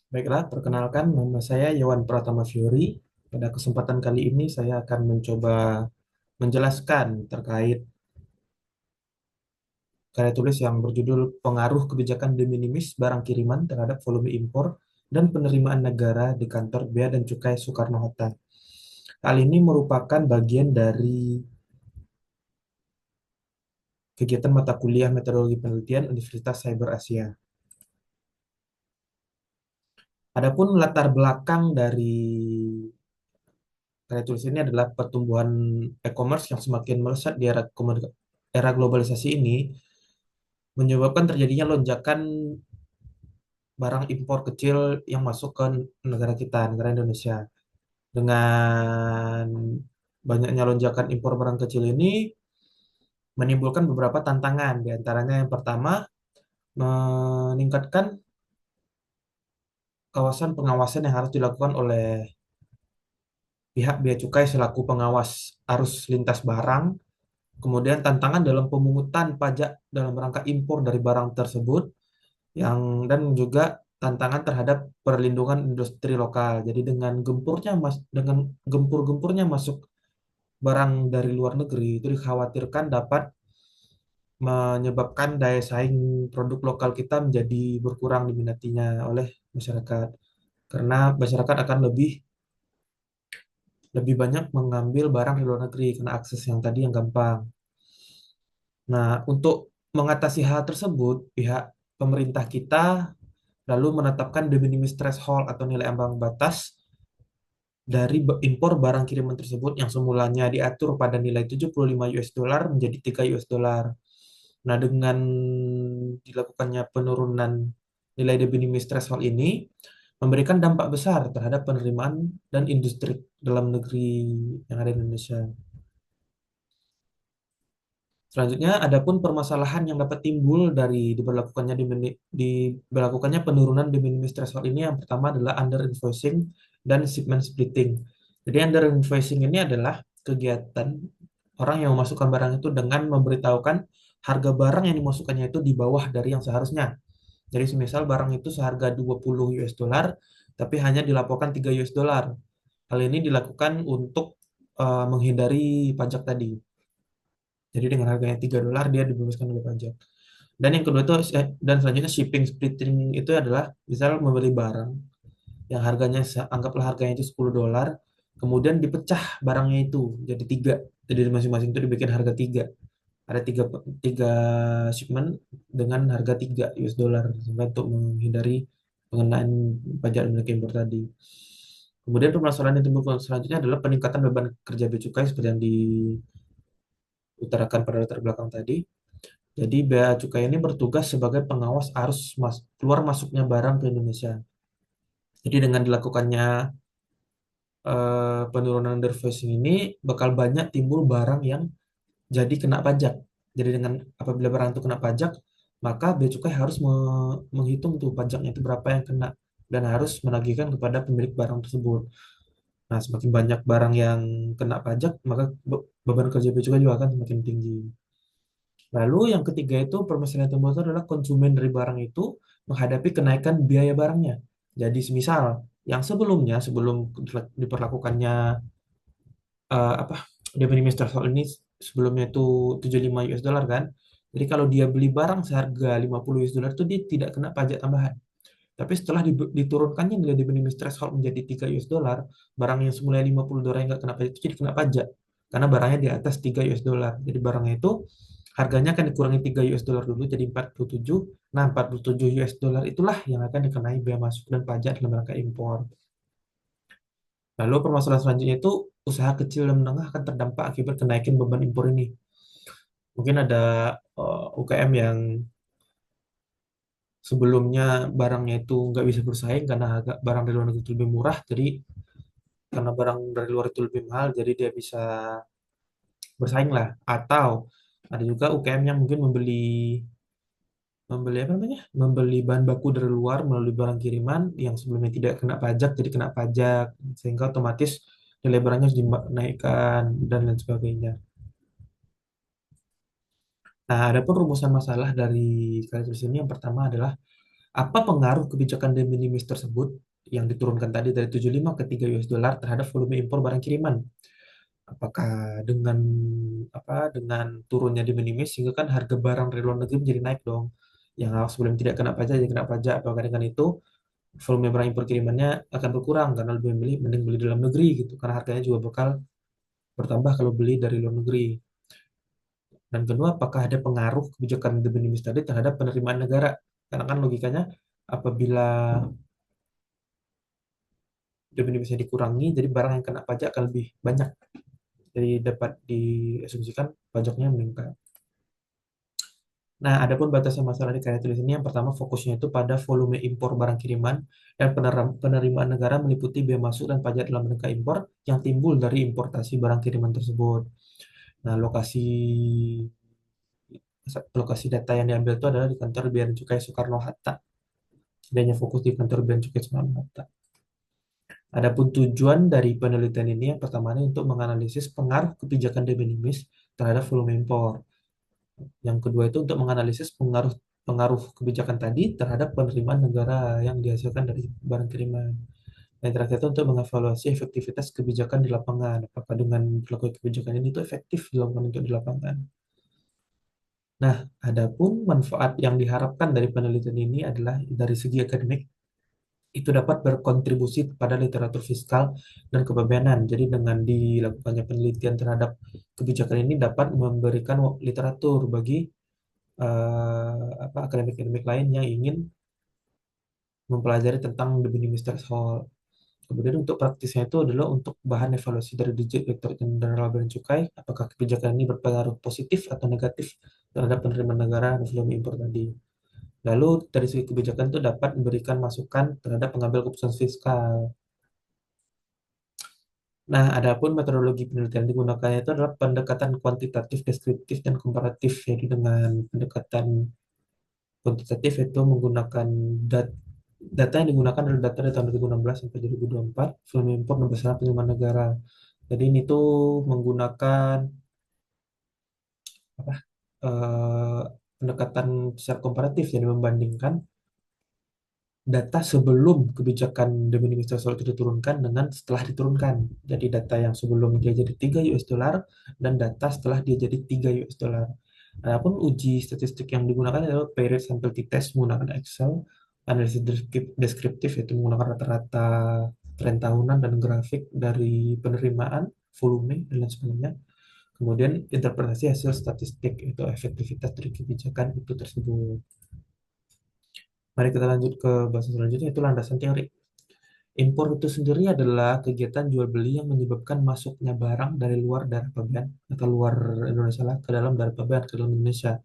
Baiklah, perkenalkan nama saya Yawan Pratama Fiori. Pada kesempatan kali ini saya akan mencoba menjelaskan terkait karya tulis yang berjudul Pengaruh Kebijakan De Minimis Barang Kiriman terhadap Volume Impor dan Penerimaan Negara di Kantor Bea dan Cukai Soekarno-Hatta. Hal ini merupakan bagian dari kegiatan mata kuliah Metodologi Penelitian Universitas Cyber Asia. Adapun latar belakang dari karya tulis ini adalah pertumbuhan e-commerce yang semakin melesat di era globalisasi ini menyebabkan terjadinya lonjakan barang impor kecil yang masuk ke negara kita, negara Indonesia. Dengan banyaknya lonjakan impor barang kecil ini menimbulkan beberapa tantangan. Di antaranya yang pertama, meningkatkan kawasan pengawasan yang harus dilakukan oleh pihak bea cukai selaku pengawas arus lintas barang. Kemudian tantangan dalam pemungutan pajak dalam rangka impor dari barang tersebut dan juga tantangan terhadap perlindungan industri lokal. Jadi dengan gempur-gempurnya masuk barang dari luar negeri itu dikhawatirkan dapat menyebabkan daya saing produk lokal kita menjadi berkurang diminatinya oleh masyarakat karena masyarakat akan lebih lebih banyak mengambil barang di luar negeri karena akses yang tadi yang gampang. Nah, untuk mengatasi hal tersebut, pihak pemerintah kita lalu menetapkan de minimis threshold atau nilai ambang batas dari impor barang kiriman tersebut yang semulanya diatur pada nilai 75 US dollar menjadi 3 US dollar. Nah, dengan dilakukannya penurunan nilai de minimis threshold ini memberikan dampak besar terhadap penerimaan dan industri dalam negeri yang ada di Indonesia. Selanjutnya, adapun permasalahan yang dapat timbul dari diberlakukannya penurunan de minimis threshold ini yang pertama adalah under invoicing dan shipment splitting. Jadi under invoicing ini adalah kegiatan orang yang memasukkan barang itu dengan memberitahukan harga barang yang dimasukkannya itu di bawah dari yang seharusnya. Jadi semisal barang itu seharga 20 US dollar tapi hanya dilaporkan 3 US dollar. Hal ini dilakukan untuk menghindari pajak tadi. Jadi dengan harganya 3 dolar dia dibebaskan dari pajak. Dan yang kedua itu dan selanjutnya shipping splitting itu adalah misal membeli barang yang harganya anggaplah harganya itu 10 dolar, kemudian dipecah barangnya itu jadi tiga. Jadi masing-masing itu dibikin harga tiga. Ada tiga shipment dengan harga 3 US dollar untuk menghindari pengenaan pajak dan impor tadi. Kemudian permasalahan yang timbul selanjutnya adalah peningkatan beban kerja bea cukai seperti yang diutarakan pada latar belakang tadi. Jadi bea cukai ini bertugas sebagai pengawas keluar masuknya barang ke Indonesia. Jadi dengan dilakukannya penurunan derivation ini bakal banyak timbul barang yang jadi kena pajak. Jadi dengan apabila barang itu kena pajak, maka bea cukai harus menghitung tuh pajaknya itu berapa yang kena dan harus menagihkan kepada pemilik barang tersebut. Nah, semakin banyak barang yang kena pajak, maka beban kerja bea cukai juga akan semakin tinggi. Lalu yang ketiga itu permasalahan yang timbul itu adalah konsumen dari barang itu menghadapi kenaikan biaya barangnya. Jadi semisal yang sebelum diperlakukannya apa dia minimis threshold ini sebelumnya itu 75 US dollar kan. Jadi kalau dia beli barang seharga 50 US dollar itu dia tidak kena pajak tambahan. Tapi setelah diturunkannya nilai de minimis threshold menjadi 3 US dollar, barang yang semula 50 dolar yang nggak kena pajak itu jadi kena pajak. Karena barangnya di atas 3 US dollar. Jadi barangnya itu harganya akan dikurangi 3 US dollar dulu jadi 47. Nah, 47 US dollar itulah yang akan dikenai bea masuk dan pajak dalam rangka impor. Lalu permasalahan selanjutnya itu usaha kecil dan menengah akan terdampak akibat kenaikan beban impor ini. Mungkin ada UKM yang sebelumnya barangnya itu nggak bisa bersaing karena harga barang dari luar negeri itu lebih murah, jadi karena barang dari luar itu lebih mahal, jadi dia bisa bersaing lah. Atau ada juga UKM yang mungkin membeli membeli apa namanya, membeli bahan baku dari luar melalui barang kiriman yang sebelumnya tidak kena pajak, jadi kena pajak, sehingga otomatis nilai barangnya harus dinaikkan dan lain sebagainya. Nah, ada pun rumusan masalah dari kasus ini yang pertama adalah Apa pengaruh kebijakan de minimis tersebut yang diturunkan tadi dari 75 ke 3 US dollar terhadap volume impor barang kiriman? Apakah dengan dengan turunnya de minimis sehingga kan harga barang dari luar negeri menjadi naik dong. Yang sebelum tidak kena pajak jadi kena pajak. Apakah dengan itu volume barang impor kirimannya akan berkurang karena lebih mending beli dalam negeri gitu karena harganya juga bakal bertambah kalau beli dari luar negeri. Dan kedua, apakah ada pengaruh kebijakan de minimis tadi terhadap penerimaan negara? Karena kan logikanya apabila de minimisnya dikurangi, jadi barang yang kena pajak akan lebih banyak. Jadi dapat diasumsikan pajaknya meningkat. Nah, adapun batasnya masalah di karya tulis ini yang pertama fokusnya itu pada volume impor barang kiriman dan penerimaan negara meliputi bea masuk dan pajak dalam rangka impor yang timbul dari importasi barang kiriman tersebut. Nah, lokasi data yang diambil itu adalah di kantor Bea dan Cukai Soekarno-Hatta. Adanya fokus di kantor Bea dan Cukai Soekarno-Hatta. Adapun tujuan dari penelitian ini yang pertama ini untuk menganalisis pengaruh kebijakan de minimis terhadap volume impor. Yang kedua itu untuk menganalisis pengaruh pengaruh kebijakan tadi terhadap penerimaan negara yang dihasilkan dari barang kiriman. Yang terakhir itu untuk mengevaluasi efektivitas kebijakan di lapangan. Apakah dengan berlaku kebijakan ini itu efektif dilakukan untuk di lapangan. Nah, adapun manfaat yang diharapkan dari penelitian ini adalah dari segi akademik itu dapat berkontribusi kepada literatur fiskal dan kepabeanan. Jadi dengan dilakukannya penelitian terhadap kebijakan ini dapat memberikan literatur bagi akademik-akademik lain yang ingin mempelajari tentang the minimis threshold. Kemudian untuk praktisnya itu adalah untuk bahan evaluasi dari Direktur Jenderal Bea dan Cukai, apakah kebijakan ini berpengaruh positif atau negatif terhadap penerimaan negara dan volume impor tadi. Lalu dari segi kebijakan itu dapat memberikan masukan terhadap pengambil keputusan fiskal. Nah, adapun metodologi penelitian yang digunakan itu adalah pendekatan kuantitatif, deskriptif, dan komparatif. Jadi dengan pendekatan kuantitatif itu menggunakan data yang digunakan adalah data dari tahun 2016 sampai 2024, volume impor dan besaran penerimaan negara. Jadi ini tuh menggunakan apa? eh, pendekatan secara komparatif, jadi membandingkan data sebelum kebijakan de minimis threshold itu diturunkan dengan setelah diturunkan. Jadi data yang sebelum dia jadi 3 US dollar dan data setelah dia jadi 3 US dollar. Adapun uji statistik yang digunakan adalah period sample t-test menggunakan Excel, analisis deskriptif yaitu menggunakan rata-rata tren tahunan dan grafik dari penerimaan, volume, dan lain sebagainya. Kemudian interpretasi hasil statistik itu efektivitas dari kebijakan itu tersebut. Mari kita lanjut ke bahasa selanjutnya, itu landasan teori. Impor itu sendiri adalah kegiatan jual beli yang menyebabkan masuknya barang dari luar daerah pabean atau luar Indonesia lah ke dalam daerah pabean ke dalam Indonesia.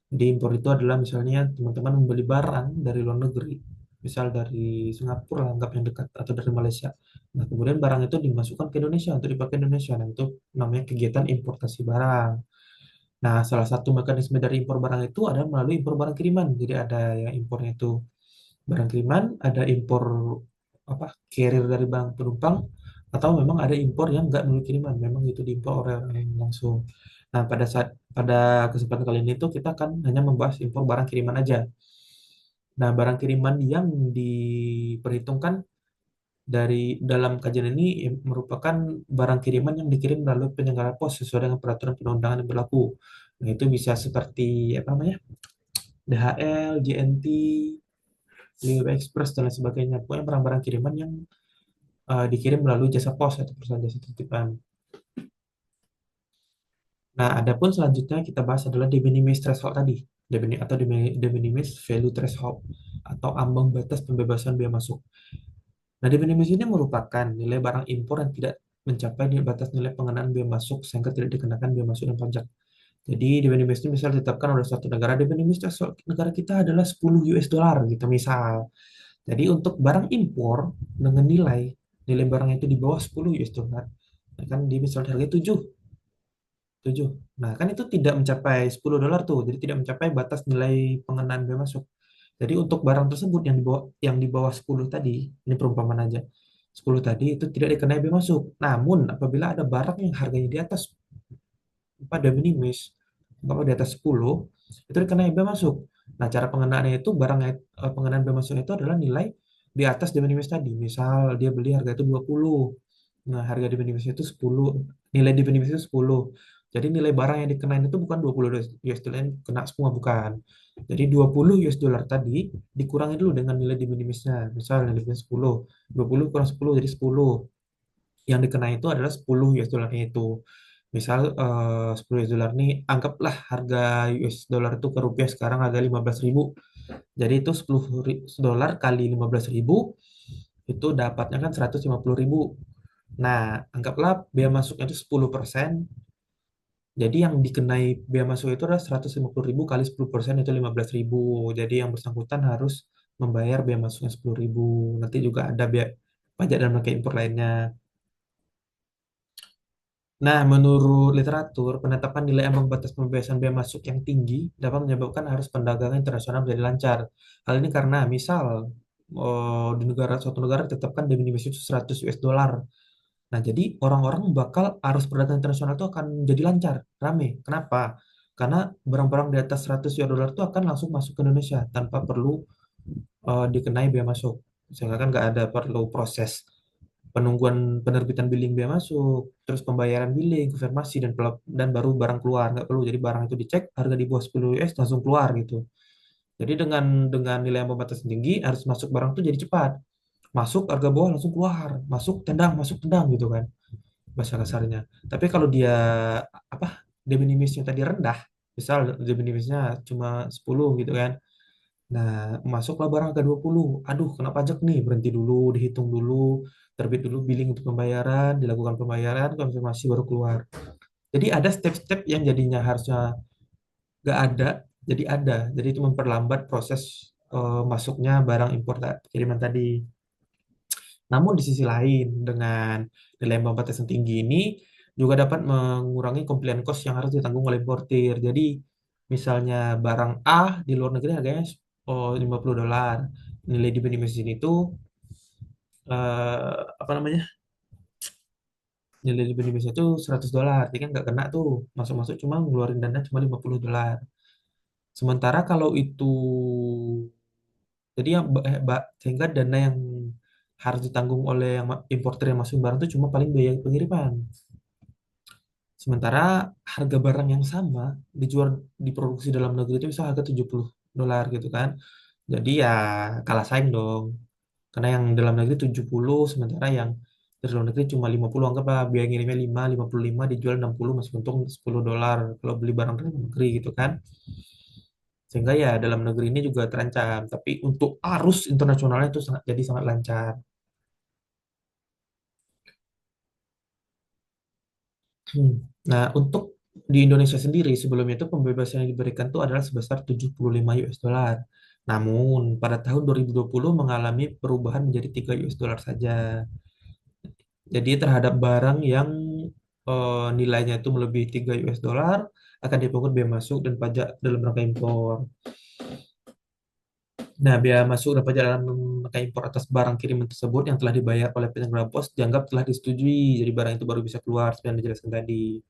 Jadi impor itu adalah misalnya teman-teman membeli barang dari luar negeri, misal dari Singapura anggap yang dekat atau dari Malaysia. Nah, kemudian barang itu dimasukkan ke Indonesia untuk dipakai Indonesia. Nah, itu namanya kegiatan importasi barang. Nah, salah satu mekanisme dari impor barang itu adalah melalui impor barang kiriman. Jadi ada yang impornya itu barang kiriman, ada impor carrier dari bank penumpang, atau memang ada impor yang nggak melalui kiriman, memang itu diimpor oleh orang yang langsung. Nah, pada kesempatan kali ini tuh kita akan hanya membahas impor barang kiriman aja. Nah, barang kiriman yang diperhitungkan dari dalam kajian ini merupakan barang kiriman yang dikirim melalui penyelenggara pos sesuai dengan peraturan perundangan yang berlaku. Nah, itu bisa seperti apa namanya? DHL, JNT, Leo Express dan lain sebagainya. Pokoknya barang-barang kiriman yang dikirim melalui jasa pos atau perusahaan jasa titipan. Nah, adapun selanjutnya kita bahas adalah de minimis threshold tadi, atau de minimis value threshold atau ambang batas pembebasan bea masuk. Nah, de minimis ini merupakan nilai barang impor yang tidak mencapai di batas nilai pengenaan bea masuk sehingga tidak dikenakan bea masuk dan pajak. Jadi de minimis ini misal ditetapkan oleh suatu negara, de minimis threshold negara kita adalah 10 US dollar gitu misal. Jadi untuk barang impor dengan nilai barang itu di bawah 10 US dollar, nah kan di misal harga 7. Nah, kan itu tidak mencapai 10 dolar tuh. Jadi tidak mencapai batas nilai pengenaan bea masuk. Jadi untuk barang tersebut yang di bawah 10 tadi, ini perumpamaan aja. 10 tadi itu tidak dikenai bea masuk. Namun apabila ada barang yang harganya di atas pada minimis, kalau di atas 10 itu dikenai bea masuk. Nah, cara pengenaannya itu pengenaan bea masuknya itu adalah nilai di atas de minimis tadi. Misal dia beli harga itu 20. Nah, harga de minimis itu 10, nilai de minimis itu 10. Jadi nilai barang yang dikenain itu bukan 20 US dollar yang kena semua, bukan. Jadi 20 US dollar tadi dikurangi dulu dengan nilai de minimisnya. Misal nilai de minimis 10, 20 kurang 10 jadi 10. Yang dikenai itu adalah 10 US dollarnya itu. Misal 10 US dollar nih, anggaplah harga US dollar itu ke rupiah sekarang harga 15.000. Jadi itu 10 dolar kali 15.000 itu dapatnya kan 150.000. Nah, anggaplah bea masuknya itu 10%. Jadi yang dikenai bea masuk itu adalah 150.000 kali 10% itu 15.000. Jadi yang bersangkutan harus membayar bea masuknya 10.000. Nanti juga ada bea pajak dan rangkaian impor lainnya. Nah, menurut literatur, penetapan nilai ambang batas pembebasan bea masuk yang tinggi dapat menyebabkan arus perdagangan internasional menjadi lancar. Hal ini karena misal di suatu negara ditetapkan de minimis itu 100 US dollar. Nah, jadi orang-orang bakal arus perdagangan internasional itu akan jadi lancar, rame. Kenapa? Karena barang-barang di atas 100 US dollar itu akan langsung masuk ke Indonesia tanpa perlu dikenai bea masuk. Sehingga kan nggak ada perlu proses penungguan penerbitan billing bea masuk, terus pembayaran billing, konfirmasi dan baru barang keluar. Nggak perlu. Jadi barang itu dicek, harga di bawah 10 US langsung keluar gitu. Jadi dengan nilai yang pembatas tinggi, harus masuk barang itu jadi cepat. Masuk harga bawah langsung keluar, masuk tendang gitu kan bahasa kasarnya. Tapi kalau dia apa de minimisnya tadi rendah, misal de minimisnya cuma 10 gitu kan. Nah, masuklah barang ke 20. Aduh, kena pajak nih. Berhenti dulu, dihitung dulu, terbit dulu billing untuk pembayaran, dilakukan pembayaran, konfirmasi baru keluar. Jadi ada step-step yang jadinya harusnya nggak ada, jadi ada. Jadi itu memperlambat proses masuknya barang impor kiriman tadi. Namun di sisi lain, dengan nilai ambang batas yang tinggi ini juga dapat mengurangi compliance cost yang harus ditanggung oleh importir. Jadi misalnya barang A di luar negeri harganya 50 dolar. Nilai di minimis sini tuh apa namanya? Nilai di minimis itu 100 dolar. Jadi kan nggak kena tuh. Masuk-masuk cuma ngeluarin dana cuma 50 dolar. Sementara kalau itu jadi sehingga dana yang harus ditanggung oleh yang importer yang masuk barang itu cuma paling biaya pengiriman. Sementara harga barang yang sama dijual diproduksi dalam negeri itu bisa harga 70 dolar gitu kan. Jadi ya kalah saing dong. Karena yang dalam negeri 70, sementara yang dari luar negeri cuma 50. Anggaplah biaya ngirimnya 55 dijual 60 masih untung 10 dolar kalau beli barang dari luar negeri gitu kan. Sehingga ya dalam negeri ini juga terancam. Tapi untuk arus internasionalnya itu sangat lancar. Hmm. Nah, untuk di Indonesia sendiri sebelumnya itu pembebasan yang diberikan itu adalah sebesar 75 US dollar. Namun pada tahun 2020 mengalami perubahan menjadi 3 US dollar saja. Jadi terhadap barang yang nilainya itu melebihi 3 US dollar akan dipungut bea masuk dan pajak dalam rangka impor. Nah, bea masuk dan pajak dalam rangka impor atas barang kiriman tersebut yang telah dibayar oleh penyelenggara pos dianggap telah disetujui. Jadi barang itu baru bisa keluar seperti yang dijelaskan tadi.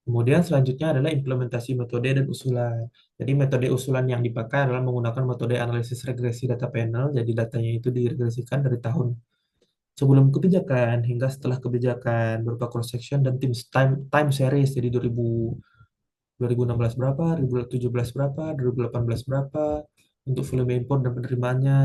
Kemudian selanjutnya adalah implementasi metode dan usulan. Jadi metode usulan yang dipakai adalah menggunakan metode analisis regresi data panel. Jadi datanya itu diregresikan dari tahun sebelum kebijakan hingga setelah kebijakan berupa cross section dan time series. Jadi 2016 berapa, 2017 berapa, 2018 berapa untuk volume impor dan penerimaannya.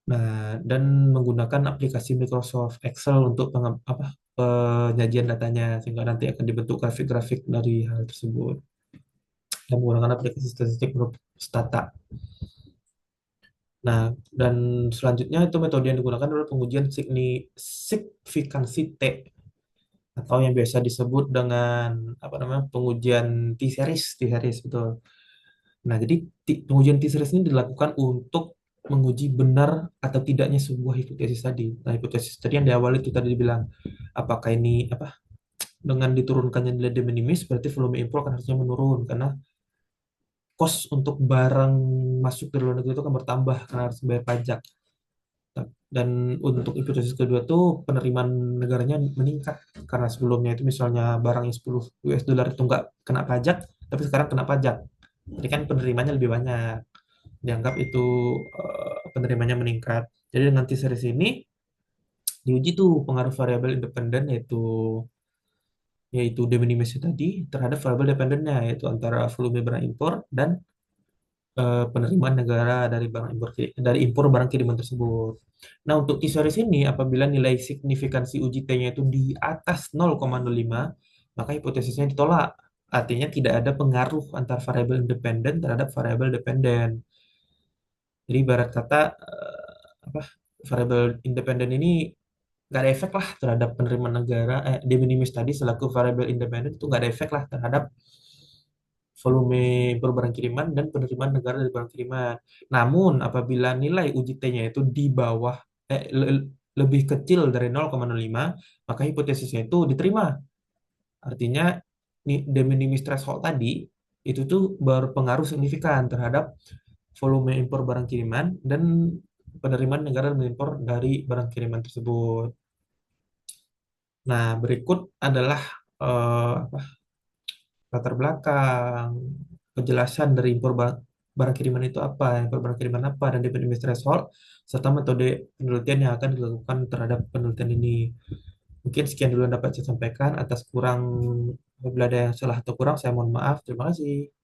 Nah, dan menggunakan aplikasi Microsoft Excel untuk penyajian datanya sehingga nanti akan dibentuk grafik-grafik dari hal tersebut dan menggunakan aplikasi statistik berupa Stata. Nah, dan selanjutnya itu metode yang digunakan adalah pengujian signifikansi T atau yang biasa disebut dengan apa namanya pengujian T-series, T-series betul. Nah, jadi pengujian T-series ini dilakukan untuk menguji benar atau tidaknya sebuah hipotesis tadi. Nah, hipotesis tadi yang di awal itu tadi dibilang, apakah ini apa dengan diturunkannya nilai de minimis berarti volume impor kan harusnya menurun karena cost untuk barang masuk dari luar negeri itu akan bertambah karena harus bayar pajak. Dan untuk hipotesis kedua tuh penerimaan negaranya meningkat karena sebelumnya itu misalnya barang yang 10 US dollar itu nggak kena pajak, tapi sekarang kena pajak. Jadi kan penerimaannya lebih banyak. Dianggap itu penerimaannya meningkat. Jadi dengan T-series ini diuji tuh pengaruh variabel independen yaitu de minimis tadi terhadap variabel dependennya yaitu antara volume barang impor dan penerimaan negara dari barang impor dari impor barang kiriman tersebut. Nah, untuk T-series ini apabila nilai signifikansi uji T-nya itu di atas 0,05, maka hipotesisnya ditolak. Artinya tidak ada pengaruh antar variabel independen terhadap variabel dependen. Jadi ibarat kata apa variabel independen ini nggak ada efek lah terhadap penerimaan negara de minimis tadi selaku variabel independen itu nggak ada efek lah terhadap volume per barang kiriman dan penerimaan negara dari barang kiriman. Namun apabila nilai uji T-nya itu di bawah lebih kecil dari 0,05, maka hipotesisnya itu diterima. Artinya de minimis threshold tadi itu tuh berpengaruh signifikan terhadap volume impor barang kiriman dan penerimaan negara mengimpor dari barang kiriman tersebut. Nah, berikut adalah apa, latar belakang, penjelasan dari impor barang kiriman itu apa, impor barang kiriman apa, dan definisi threshold, serta metode penelitian yang akan dilakukan terhadap penelitian ini. Mungkin sekian dulu yang dapat saya sampaikan. Atas kurang, apabila ada yang salah atau kurang, saya mohon maaf. Terima kasih.